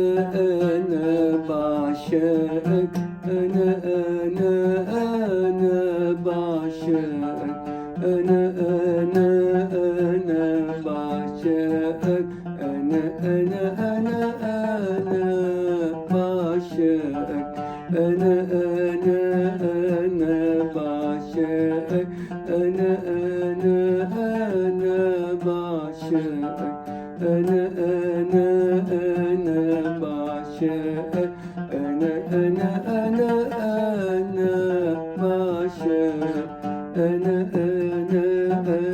أنا بعشقك، أنا بعشقك، أنا بعشقك، أنا بعشقك، أنا بعشقك، أنا بعشقك، أنا بعشقك، أنا بعشقك،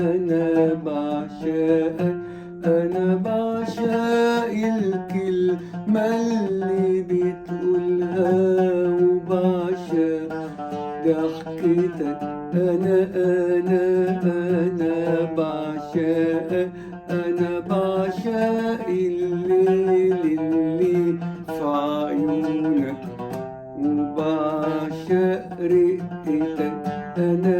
أنا بعشقك، أنا بعشق الكلمة اللي بتقولها، وبعشق ضحكتك، أنا بعشقك، أنا بعشق الليل اللي في عيونك، وبعشق رقتك، أنا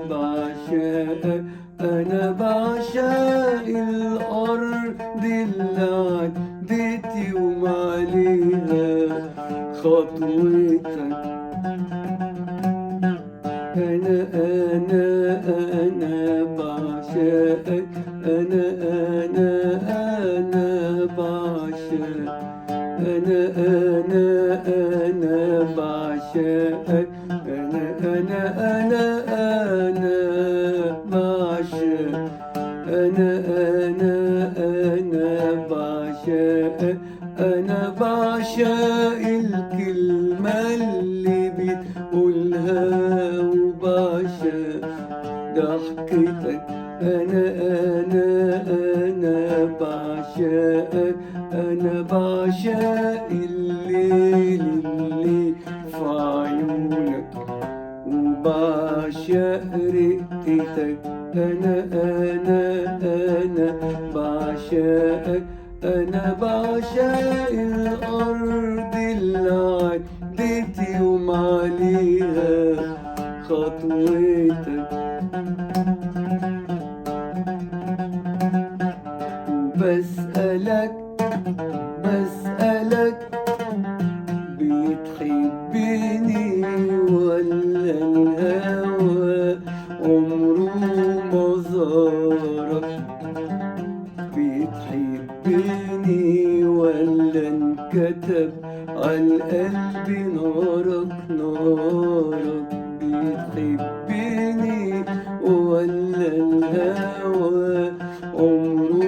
بعشقك، أنا بعشق الأرض اللي عديت يوم عليها خطوتك، أنا بعشقك، أنا بعشقك، أنا بعشقك، أنا بعشقك، أنا بعشقك، أنا بعشق الكلمة اللي بتقولها، وبعشق ضحكتك، أنا بعشقك، أنا بعشق الليل اللي في عيونك، وبعشق رقتك، أنا بعشقك، أنا بعشق الأرض اللي عديت يوم عليها خطوتك، وبسألك بتحبني ولا الهوى عمره ما زارك، بتحبني ولا انكتب عالقلب نارك، بتحبني ولا الهوى عمره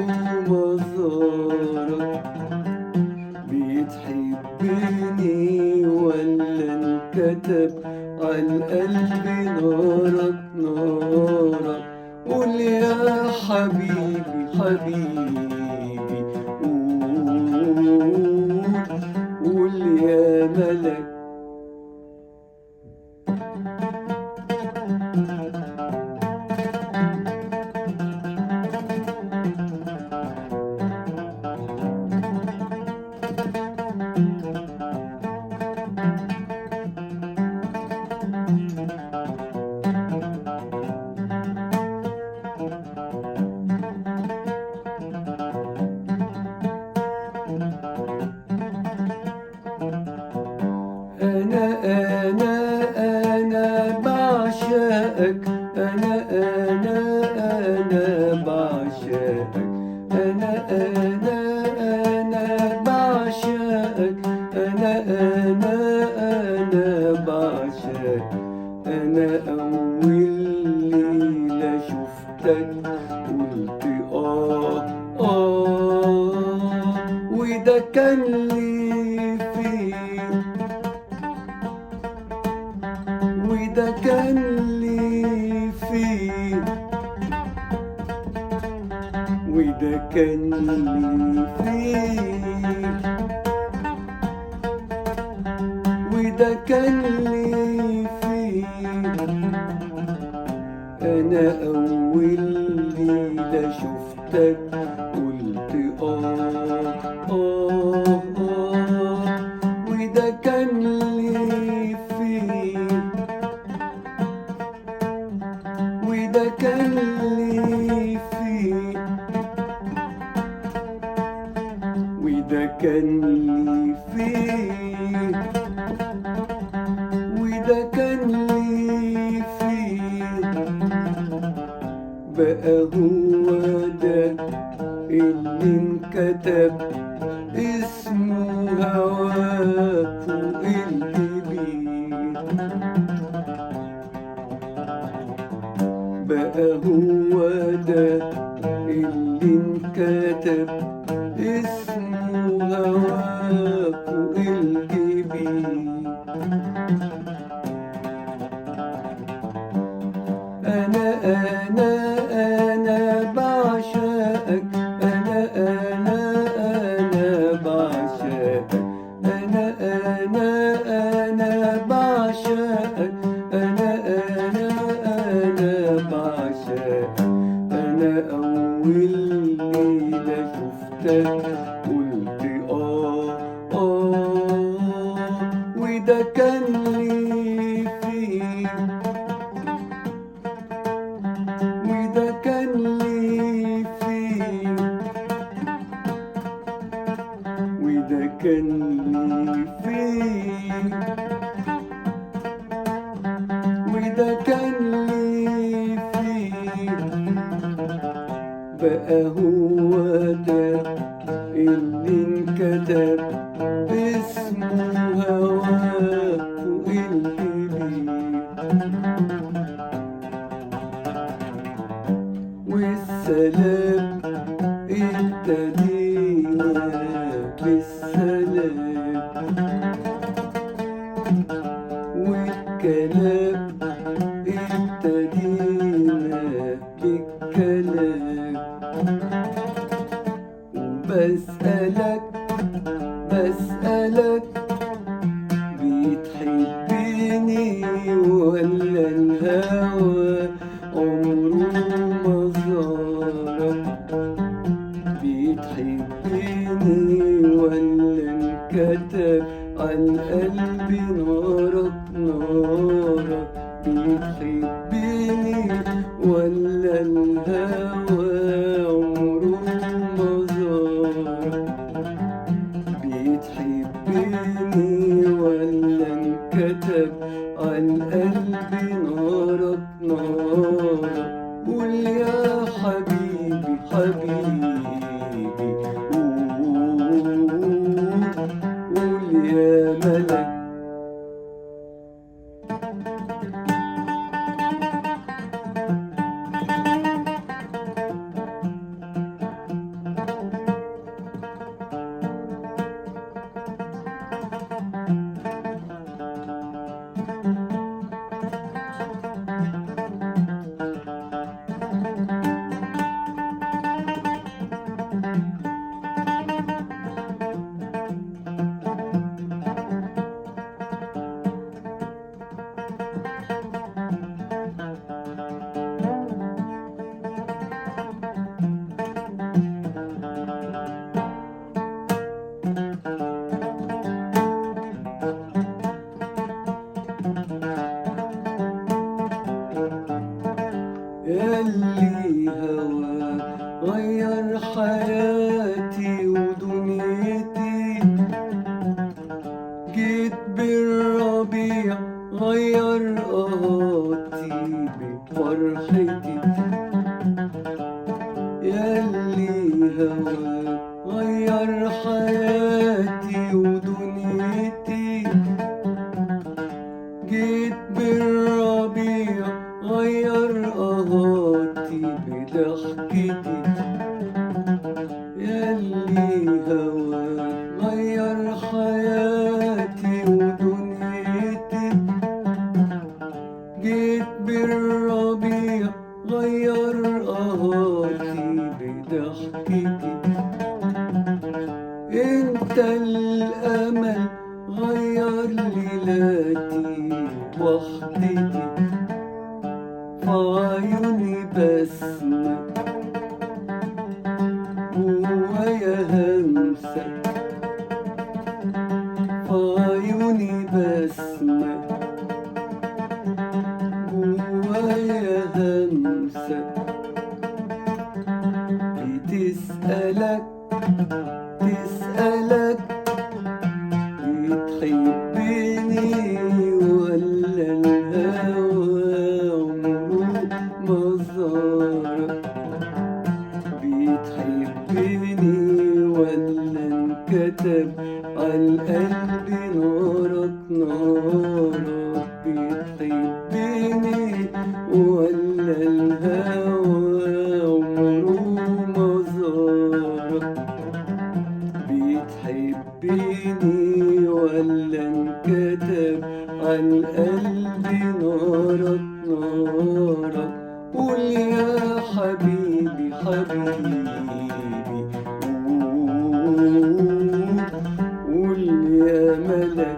ما زارك، بتحبني ولا انكتب عالقلب نارك، قول يا حبيبي قول يا ملك. بعشقك، أنا بعشقك، أنا بعشقك، أنا بعشقك. أنا أول ليلة شفتك قلت وده كان لي فيه، وده كان لي فيه، وده كان لي فيه، وده كان لي فيه. أنا أول ليلة شفتك قلت وده كان لي فيه، وده كان لي فيه، وده كان لي فيه، وده كان لي فيه. بقى هو ده اللي انكتب اسمه هواك فوق الجبين. بقى هو ده اللي انكتب اسمه هواك فوق الجبين. أنا بعشقك، أنا بعشقك، أنا بعشقك، أنا بعشقك. أنا أول ليلة شفتك قلت وده كان لي فيه، وده كان لي فيه، وده كان لي فيه، وده كان لي فيه. بقى هو ده اللي انكتب اسمه هواك فوق الجبين. والسلام ابتدينا بالسلام، والكلام ابتدينا بالكلام. وبسألك بتحبني ولا الهوى عمره ما زارك؟ بتحبني ولا انكتب عالقلب نارك نارك؟ بتحبني ولا الهوى عمره ما زارك؟ بتحبني ولا انكتب عالقلب نارك نارك؟ قول يا حبيبي حبيبي، قول يا ملك. ياللي هوا غير حياتي ودنيتي، جيت بالربيع غير قهاتي، بفرحتي ياللي هواك غير حياتي ودنيتي جيت بالربيع غير قهاتي بضحكتي ياللي هواك غير حياتي ودنيتي جيت بالربيع غير قهاتي بضحكتي انت الامل غير ليلاتي وحدتي فعيوني بسمة جوايا همسة فعيوني بسمة جوايا همسة بتسألك بتحبني ولا الهوى عمره ما زارك بتحبني ولا انكتب عالقلب نارك بتحبني ولا الهوى عمره ما زارك بتحبني ولا انكتب عالقلب نارك قول يا حبيبي قول يا ملك